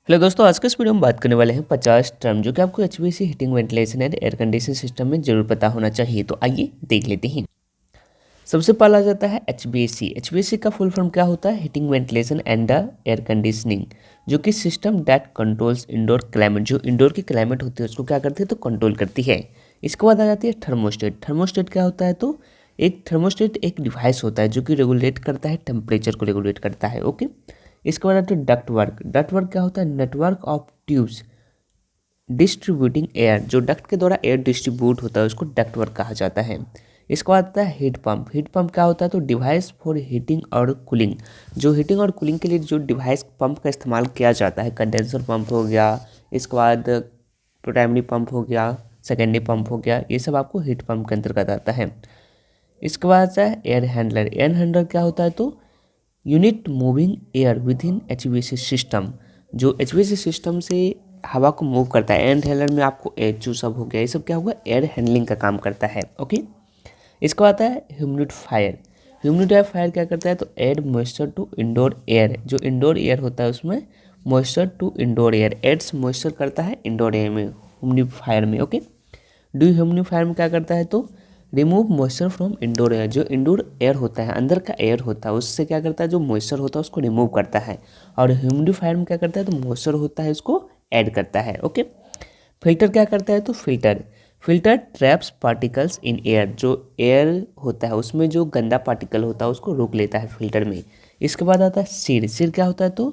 Hello दोस्तों, आज के इस वीडियो में बात करने वाले हैं 50 टर्म जो कि आपको HVAC heating ventilation and air condition system में जरूर पता होना चाहिए। तो आइए देख लेते हैं। सबसे पहला आ जाता है एचवीएसी। एचवीएसी का फुल फॉर्म क्या होता है? Heating ventilation and air conditioning, जो कि system that controls indoor climate. जो इंडोर की क्लाइमेट होती है उसको क्या करती है? तो कंट्रोल करती है। इसके बाद आ जाती है थर्मोस्टेट। थर्मोस्टेट क्या होता है? तो एक थर्मोस्टेट एक डिवाइस होता है जो कि रेगुलेट करता है, टेम्परेचर को रेगुलेट करता है। ओके। इसके बाद आते हैं डक्ट वर्क। डक्ट वर्क क्या होता है? Network of tubes distributing air. जो डक्ट के द्वारा एयर डिस्ट्रीब्यूट होता है उसको डक्ट वर्क कहा जाता है। इसके बाद आता है हीट पंप। हीट पंप क्या होता है? तो डिवाइस फॉर हीटिंग और कूलिंग। जो हीटिंग और कूलिंग के लिए जो डिवाइस पंप का इस्तेमाल किया जाता है, कंडेंसर पंप हो गया, इसके बाद प्राइमरी पंप हो गया, सेकेंडरी पंप हो गया, ये सब आपको हीट पंप के अंतर्गत आता है। इसके बाद आता है एयर हैंडलर। एयर हैंडलर क्या होता है? तो unit moving air with in HVAC system. जो एचवीएसी सिस्टम से हवा को मूव करता है। एयर हैंडलर में आपको एचयू सब हो गया, ये सब क्या होगा? एयर हैंडलिंग का काम करता है। ओके। इसके बाद आता है ह्यूमिडिफायर। ह्यूमिडिफायर क्या करता है? तो add moisture to indoor air. जो इंडोर एयर होता है उसमें moisture to indoor air, adds moisture करता है इंडोर एयर में, ह्यूमिडिफायर में। ओके। ह्यूमिडिफायर में क्या करता है? तो remove moisture from indoor air. जो इंडोर एयर होता है, अंदर का एयर होता है, उससे क्या करता है? जो मॉइस्चर होता है उसको रिमूव करता है। और ह्यूमिडिफायर में क्या करता है? तो मॉइस्चर होता है उसको ऐड करता है। ओके। फिल्टर क्या करता है? तो filter traps particles in air. जो एयर होता है उसमें जो गंदा पार्टिकल होता है उसको रोक लेता है फिल्टर में। इसके बाद आता है सीड। सीड क्या होता है? तो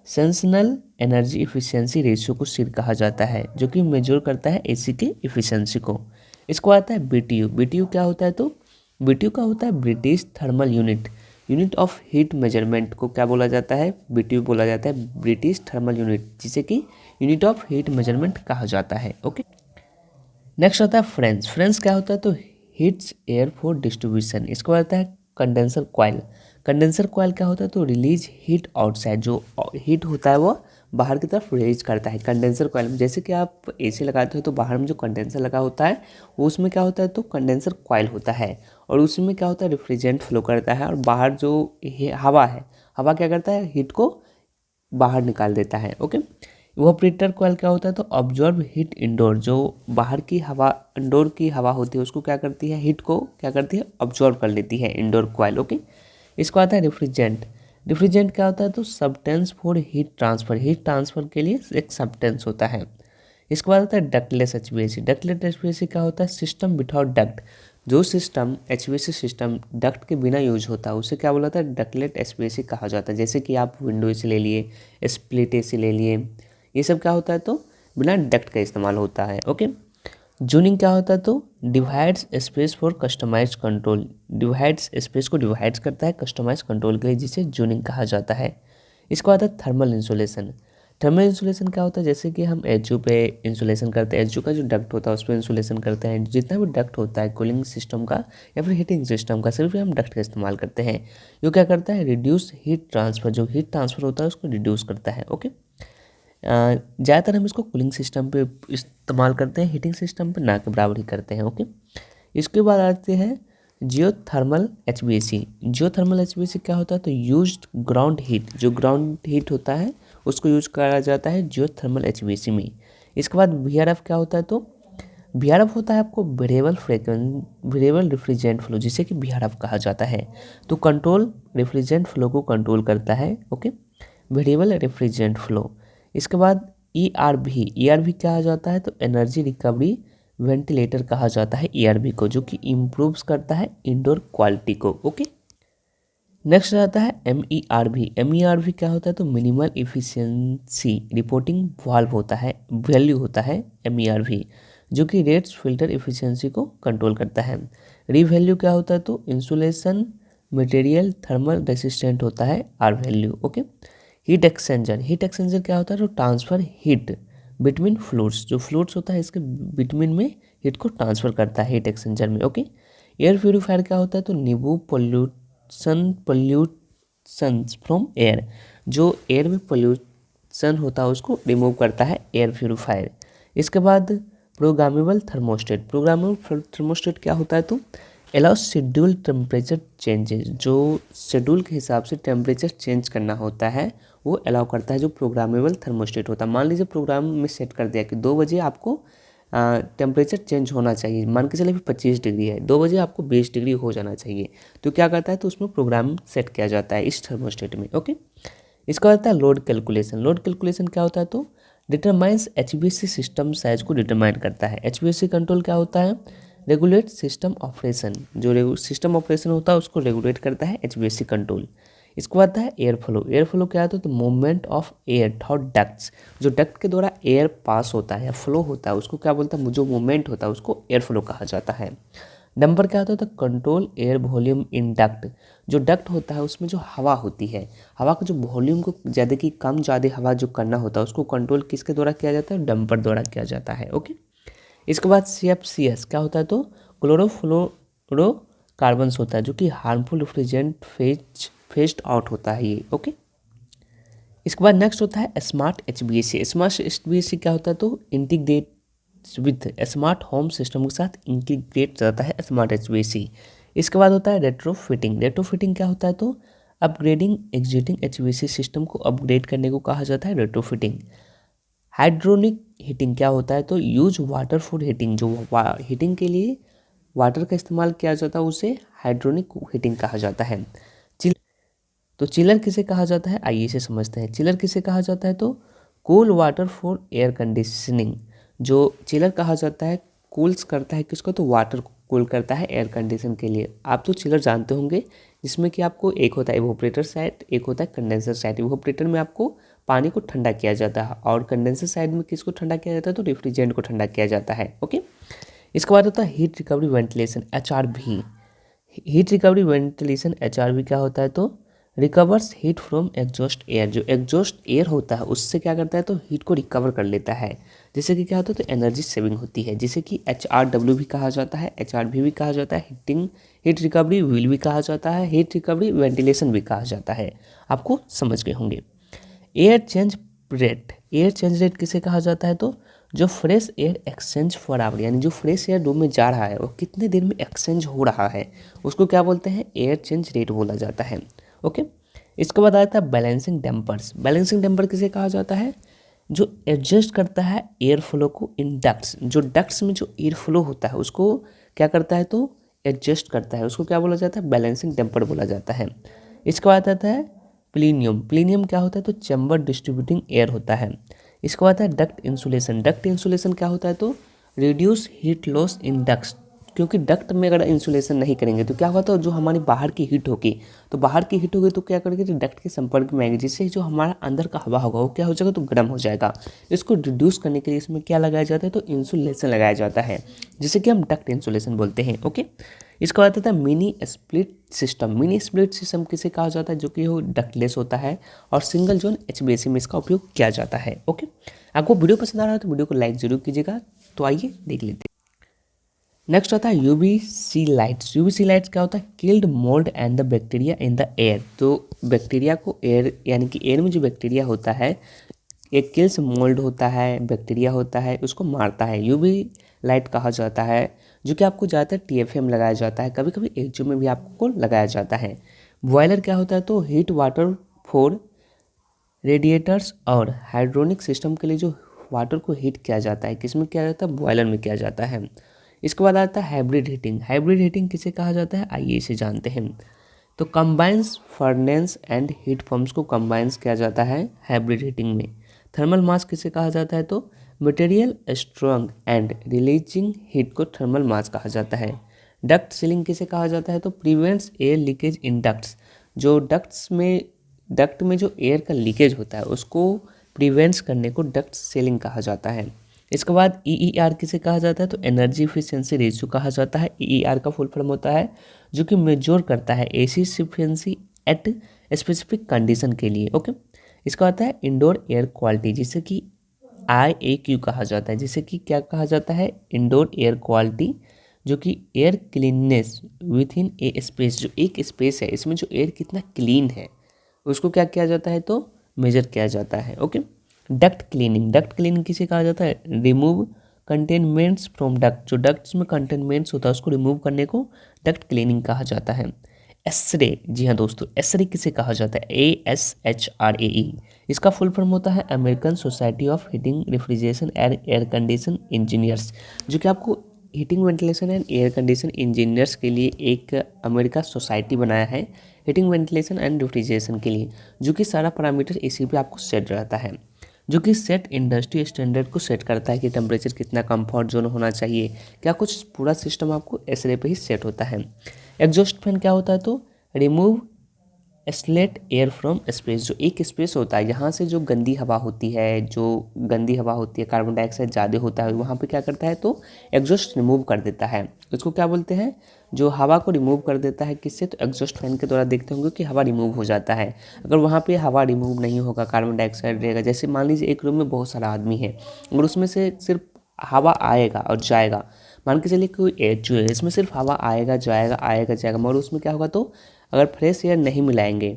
सेंसनल एनर्जी इफिशियंसी रेशियो को सीड कहा जाता है, जो कि मेजर करता है एसी की इफिशियंसी को। इसको आता है बीटीयू। बीटीयू क्या होता है? तो बीटीयू का होता है British thermal unit. Unit of heat measurement को क्या बोला जाता है? बीटीयू बोला जाता है, ब्रिटिश थर्मल यूनिट, जिसे कि यूनिट ऑफ हीट मेजरमेंट कहा जाता है। ओके। नेक्स्ट आता है फ्रेंच। फ्रेंच क्या होता है? तो हीट्स एयर फॉर डिस्ट्रीब्यूशन। इसको आता है कंडेंसर कॉइल। कंडेंसर कॉइल क्या होता है? तो रिलीज हीट आउटसाइड। जो हीट होता है वो बाहर की तरफ रिलीज करता है कंडेंसर कॉइल में। जैसे कि आप एसी लगाते हो तो बाहर में जो कंडेंसर लगा होता है वो उसमें क्या होता है? तो कंडेंसर कॉइल होता है, और उसमें क्या होता है? रेफ्रिजरेंट फ्लो करता है, और बाहर जो हवा है, हवा क्या करता है? हीट को बाहर निकाल देता है। ओके। इवापोरेटर कॉइल क्या होता है? तो ऑब्जॉर्ब हीट इंडोर। जो बाहर की हवा, इंडोर की हवा होती है उसको क्या करती है? हीट को क्या करती है? ऑब्जॉर्ब कर लेती है इंडोर कॉइल। ओके। इसको आता है रेफ्रिजरेंट। रेफ्रिजरेंट क्या होता है? तो substance for heat transfer. Heat transfer के लिए एक सब्सटेंस होता है। इसके बाद आता है डक्टलेस एचवीएसी। डक्टलेस एचवीएसी क्या होता है? System without duct. जो सिस्टम एचवीएसी सिस्टम डक्ट के बिना यूज होता है उसे क्या बोला जाता है? डक्टलेस एचवीएसी कहा जाता है। जैसे कि आप विंडो एसी ले लिए, स्प्लिट एसी ले लिए, ये सब क्या होता है? तो बिना डक्ट का इस्तेमाल होता है। ओके। जूनिंग क्या होता है? तो divides space for customised control. Divides space को डिवाइड्स करता है कस्टमाइज्ड कंट्रोल के लिए, जिसे जूनिंग कहा जाता है। इसको आता है थर्मल इंसुलेशन। थर्मल इंसुलेशन क्या होता है? जैसे कि हम एचयू पे इंसुलेशन करते हैं, एचयू का जो डक्ट होता है उस पर इंसुलेशन करते हैं। जितना भी डक्ट होता है कूलिंग सिस्टम का या फिर हीटिंग सिस्टम का, सभी पे हम डक्ट का इस्तेमाल करते हैं। जो क्या करता है? Reduce heat transfer. जो हीट ट्रांसफर होता है उसको रिड्यूस करता है। ओके। ज़्यादातर हम इसको कूलिंग सिस्टम पे इस्तेमाल करते हैं, हीटिंग सिस्टम पे ना के बराबर ही करते हैं। ओके। इसके बाद आते हैं जियोथर्मल एचवीएसी। जियोथर्मल एचवीएसी क्या होता है? तो यूज्ड ग्राउंड हीट। जो ग्राउंड हीट होता है उसको यूज करा जाता है जियोथर्मल एचवीएसी में। इसके बाद वीआरएफ क्या होता है? तो वीआरएफ होता है आपको वेरिएबल रेफ्रिजरेंट फ्लो, जिसे कि वीआरएफ कहा जाता है। तो कंट्रोल रेफ्रिजरेंट फ्लो को कंट्रोल करता है। ओके। Variable refrigerant flow. इसके बाद ईआरवी। ईआरवी क्या आ जाता है? तो एनर्जी रिकवरी वेंटिलेटर कहा जाता है ईआरवी को, जो कि इम्प्रूव्स करता है इंडोर क्वालिटी को। ओके। नेक्स्ट आता है एमईआरवी। एमईआरवी क्या होता है? तो मिनिमल इफिशियंसी रिपोर्टिंग वाल्व होता है, वैल्यू होता है एमईआरवी, जो कि रेट्स फिल्टर इफिशियंसी को कंट्रोल करता है। री वैल्यू क्या होता है? तो इंसुलेशन मटेरियल थर्मल रेसिस्टेंट होता है, R value. Okay. Heat exchanger. Heat exchanger क्या होता है? तो ट्रांसफर हीट बिटवीन फ्लूइड्स। जो फ्लूइड्स होता है इसके बिटवीन में हीट को ट्रांसफर करता है हीट एक्सचेंजर में। ओके। एयर प्यूरीफायर क्या होता है? तो निबू पोल्यूशंस फ्रॉम एयर। जो एयर में पोल्यूशन होता है उसको रिमूव करता है एयर प्यूरीफायर। इसके बाद प्रोग्रामेबल थर्मोस्टेट। प्रोग्रामेबल थर्मोस्टेट क्या होता है? तो अलाउ शेड्यूल टेम्परेचर चेंजेस। जो शेड्यूल के हिसाब से टेम्परेचर चेंज करना होता है वो अलाउ करता है जो प्रोग्रामेबल थर्मोस्टेट होता है। मान लीजिए प्रोग्राम में सेट कर दिया कि 2 बजे आपको टेम्परेचर चेंज होना चाहिए, मान के चलिए 25 डिग्री है, 2 बजे आपको 20 डिग्री हो जाना चाहिए, तो क्या करता है, तो उसमें प्रोग्राम सेट किया जाता है इस थर्मोस्टेट में। ओके, इसका होता है लोड कैलकुलेशन। लोड कैलकुलेशन क्या होता है, तो डिटरमाइंस HVAC सिस्टम साइज को डिटरमाइन करता है। HVAC कंट्रोल क्या होता है, रेगुलेट सिस्टम ऑपरेशन, जो सिस्टम ऑपरेशन होता है उसको रेगुलेट करता है HVAC कंट्रोल। इसको आता है एयर फ्लो। एयर फ्लो क्या होता है, तो movement of air through ducts, जो डक्ट के द्वारा एयर पास होता है या फ्लो होता है उसको क्या बोलता है, जो मूवमेंट होता है उसको एयर फ्लो कहा जाता है। डंपर क्या होता है, तो कंट्रोल एयर वॉल्यूम इन डक्ट, जो डक्ट होता है उसमें जो हवा होती है, हवा का जो वॉल्यूम को ज़्यादा की कम ज़्यादा हवा जो करना होता है उसको कंट्रोल किसके द्वारा किया जाता है, डंपर द्वारा किया जाता है। ओके, इसके बाद CFCS क्या होता है, तो क्लोरोफ्लोरोकार्बन्स होता है जो कि हार्मफुल रेफ्रिजरेंट फेज्ड आउट होता है ये। ओके, इसके बाद नेक्स्ट होता है स्मार्ट HVAC। स्मार्ट HVAC क्या होता है, तो integrate with smart home system के साथ इंटीग्रेट रहता है स्मार्ट HVAC। इसके बाद होता है रेट्रोफिटिंग। रेट्रोफिटिंग क्या होता है, तो अपग्रेडिंग एग्जिस्टिंग HVAC सिस्टम को अपग्रेड करने को कहा जाता है रेट्रोफिटिंग। हाइड्रोनिक हीटिंग क्या होता है, तो यूज वाटर फॉर हीटिंग, जो हीटिंग के लिए वाटर का इस्तेमाल किया जाता है उसे हाइड्रोनिक हीटिंग कहा जाता है। तो चिलर किसे कहा जाता है, आइए इसे समझते हैं। चिलर किसे कहा जाता है, तो cool water for air conditioning. जो चिलर कहा जाता है कूल्स करता है किसको, तो वाटर को कूल करता है एयर कंडीशन के लिए। आप तो चिलर जानते होंगे, जिसमें कि आपको एक होता है इवोपरेटर साइड, एक होता है कंडेंसर साइड। इवोपरेटर में आपको पानी को ठंडा किया जाता है और कंडेंसर साइड में किसको ठंडा किया जाता है, तो रेफ्रिजरेंट को ठंडा किया जाता है। ओके, इसके बाद होता है heat recovery ventilation HRV। Heat recovery ventilation HRV क्या होता है, तो recovers heat from exhaust air. जो एग्जॉस्ट एयर होता है उससे क्या करता है, तो हीट को रिकवर कर लेता है, जिससे कि क्या होता है, तो एनर्जी सेविंग होती है, जिसे कि HRW भी कहा जाता है, HRV भी कहा जाता है, हीट रिकवरी व्हील भी कहा जाता है, हीट रिकवरी वेंटिलेशन भी कहा जाता है। आपको समझ गए होंगे। Air change rate. Air change rate किसे कहा जाता है, तो जो fresh air exchange for hour, यानी जो फ्रेश एयर रूम में जा रहा है वो कितने देर में एक्सचेंज हो रहा है उसको क्या बोलते हैं, एयर चेंज रेट बोला जाता है। ओके, इसके बाद आता है बैलेंसिंग डैम्पर्स। बैलेंसिंग डैम्पर किसे कहा जाता है, जो एडजस्ट करता है एयर फ्लो को इन डक्ट्स। जो डक्ट्स में जो एयर फ्लो होता है उसको क्या करता है, तो एडजस्ट करता है, उसको क्या बोला जाता है, बैलेंसिंग डैम्पर बोला जाता है। इसके बाद आता है प्लीनियम। प्लीनियम क्या होता है, तो चैम्बर डिस्ट्रीब्यूटिंग एयर होता है। इसके बाद है डक्ट इंसुलेशन। डक्ट इंसुलेशन क्या होता है, तो reduce heat loss in ducts. क्योंकि डक्ट में अगर इंसुलेशन नहीं करेंगे तो क्या होगा, तो जो हमारी बाहर की हीट होगी, तो बाहर की हीट होगी तो क्या करेंगे, तो डक्ट के संपर्क में आएगी, जिससे जो हमारा अंदर का हवा होगा वो क्या हो जाएगा, तो गर्म हो जाएगा। इसको रिड्यूस करने के लिए इसमें क्या लगाया जाता है, तो इंसुलेशन लगाया जाता है, जिसे कि हम डक्ट इंसुलेशन बोलते हैं। ओके, इसका बाद आता है mini split system. Mini split system किसे कहा जाता है, जो कि वो डक्टलेस होता है और सिंगल जोन HVAC में इसका उपयोग किया जाता है। ओके, आपको वीडियो पसंद आ रहा है तो वीडियो को लाइक जरूर कीजिएगा। तो आइए देख लेते हैं। नेक्स्ट आता है UVC लाइट्स। UVC लाइट्स क्या होता है, killed mould and the bacteria in the air. तो बैक्टीरिया को एयर, यानी कि एयर में जो बैक्टीरिया होता है, एक किल्स मोल्ड होता है, बैक्टीरिया होता है, उसको मारता है, UV लाइट कहा जाता है, जो कि आपको ज़्यादातर TFA में लगाया जाता है, कभी कभी एक्जो में भी आपको लगाया जाता है। बॉयलर क्या होता है, तो हीट वाटर फॉर रेडिएटर्स और हाइड्रोनिक सिस्टम के लिए जो वाटर को हीट किया जाता है, किस में किया जाता है, बॉयलर में किया जाता है। इसके बाद आता है हाइब्रिड हीटिंग। हाइब्रिड हीटिंग किसे कहा जाता है, आइए इसे जानते हैं। तो combines furnace and heat pumps को कंबाइंस किया जाता है हाइब्रिड हीटिंग में। थर्मल मास किसे कहा जाता है, तो material strong and releasing heat को थर्मल मास कहा जाता है। डक्ट सीलिंग किसे कहा जाता है, तो प्रिवेंट्स एयर लीकेज इन डक्ट्स। जो डक्ट में जो एयर का लीकेज होता है उसको प्रिवेंट्स करने को डक्ट सीलिंग कहा जाता है। इसके बाद EER किसे कहा जाता है, तो एनर्जी एफिशिएंसी रेशियो कहा जाता है। EER का फुल फॉर्म होता है जो कि मेजर करता है AC efficiency at specific condition के लिए। ओके, इसका आता है इंडोर एयर क्वालिटी, जिसे कि IAQ कहा जाता है, जिसे कि क्या कहा जाता है, इंडोर एयर क्वालिटी, जो कि air cleanness within a space. जो एक स्पेस है इसमें जो एयर कितना क्लीन है उसको क्या किया जाता है, तो मेजर किया जाता है। Okay, duct cleaning. Duct cleaning किसे कहा जाता है, रिमूव कंटेनमेंट्स फ्रॉम डक्ट। जो डक्ट्स में कंटेनमेंट्स होता है उसको रिमूव करने को डक्ट क्लीनिंग कहा जाता है। एसरे, जी हाँ दोस्तों, एसरे किसे कहा जाता है? ASHRAE। इसका फुल फॉर्म होता है American society of heating refrigeration and air condition engineers, जो कि आपको heating ventilation and air condition engineers के लिए एक अमेरिका सोसाइटी बनाया है हीटिंग वेंटिलेशन एंड रेफ्रिजरेशन के लिए, जो कि सारा पैरामीटर इसी पे आपको सेट रहता है, जो कि सेट इंडस्ट्री स्टैंडर्ड को सेट करता है कि टेम्परेचर कितना कंफर्ट जोन होना चाहिए, क्या कुछ पूरा सिस्टम आपको एसरे पे ही सेट होता है। एग्जॉस्ट फैन क्या होता है? तो remove exhaust air from space, जो एक स्पेस होता है यहाँ से जो गंदी हवा होती है, कार्बन डाइऑक्साइड ज़्यादा होता है, वहाँ पे क्या करता है? तो एग्जॉस्ट रिमूव कर देता है। इसको क्या बोलते हैं? जो हवा को रिमूव कर देता है, किससे? तो एग्जॉस्ट फैन के द्वारा देखते होंगे कि हवा रिमूव हो जाता है। अगर वहाँ पे हवा रिमूव नहीं होगा, कार्बन डाइऑक्साइड रहेगा, जैसे मान लीजिए एक रूम में बहुत सारा आदमी है और उसमें से सिर्फ हवा आएगा और जाएगा, मान के चलिए कोई एयर जो है इसमें सिर्फ हवा आएगा जाएगा, मगर उसमें क्या होगा? तो अगर फ्रेश एयर नहीं मिलाएंगे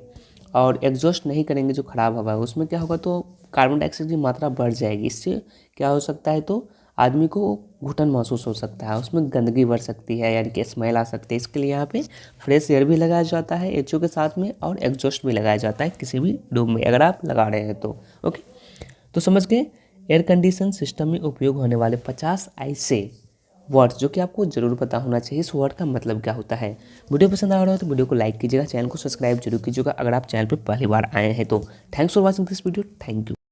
और एग्जॉस्ट नहीं करेंगे जो ख़राब हवा है, उसमें क्या होगा? तो कार्बन डाइऑक्साइड की मात्रा बढ़ जाएगी। इससे क्या हो सकता है? तो आदमी को घुटन महसूस हो सकता है, उसमें गंदगी बढ़ सकती है, यानी कि स्मेल आ सकती है। इसके लिए यहाँ पे फ्रेश एयर भी लगाया जाता है एचओ के साथ में, और एग्जॉस्ट भी लगाया जाता है किसी भी रूम में अगर आप लगा रहे हैं तो। ओके, तो समझ गए एयर कंडीशन सिस्टम में उपयोग होने वाले 50 ऐसे वर्ड्स जो कि आपको जरूर पता होना चाहिए इस वर्ड का मतलब क्या होता है। वीडियो पसंद आ रहा हो तो वीडियो को लाइक कीजिएगा, चैनल को सब्सक्राइब जरूर कीजिएगा अगर आप चैनल पर पहली बार आए हैं तो। Thanks for watching this video, thank you.